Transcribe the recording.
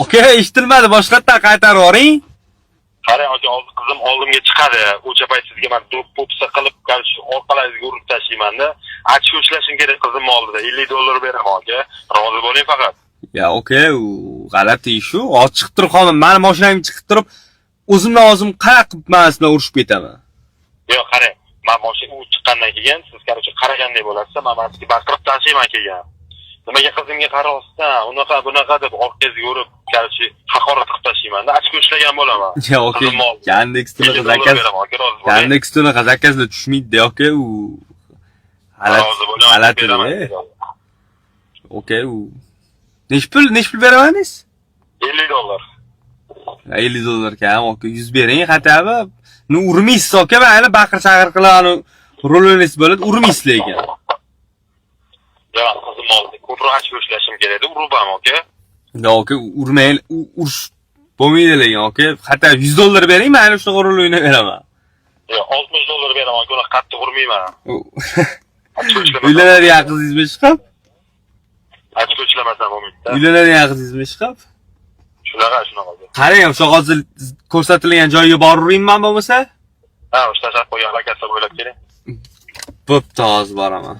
Aka, eshitilmadi, boshqatdan qaytarib yuboring. Qarang aka, hozir qizim oldimga chiqadi. O'sha payt sizga men do'ppo'pisa qilib, orqalaringizga urib tashlayman-da. Achib ushlashim kerak qizimni oldida. $50 beraman aka. Rozi bo'ling faqat. Ya, aka, u g'alati ish-u. Hozir chiqib turib qoldim. Meni mashinamga chiqib turib, o'zimdan o'zim qanaqa qilib mana sizdan urushib ketaman. Yo'q, qarang. Men mashina u chiqqandan keyin siz qarshi qaraganday bo'lasiz. Men sizga baqirib tashlayman kelgan. Nimaga qizimga qarayapsan? Unaqa bunaqa deb orqangizga urib, qarshi haqorat qilib tashlayman-da. Achib ushlagan bo'laman. Ya, aka, Yandex-tuni zakazlar tushmaydi, aka, u g'alati. Aka, u Nech pul beramadingiz? $50. $50 kam, aka, 100 bering, xataba. Urmaysiz, aka, mana baqir-chaqir qilib, rol o'ynaysiz bo'ladi, urmaysiz lekin. Yo'q, qizim oldi. Ko'proq achib ushlashim kerak edi, urubam, aka. Yo'q, aka, urmang, urish bo'lmaydi lekin, aka. Xataba $100 bering, mana shu rol o'ynab beraman. Yo'q, $60 beraman, aka, uni qattiq urmayman. Uylanadigan qizingizmi chiqib? Achib ushlamasam bo'lmaydi-da. Uylanadigan qizingizmi chiqib? Shunaqa. Qarang, o'sha hozir ko'rsatilgan joyga borib uringman bo'lmasa? Ha, o'sha tashab qo'ygan lokasiya bo'ylab keling. Bo'pti, hozir boraman.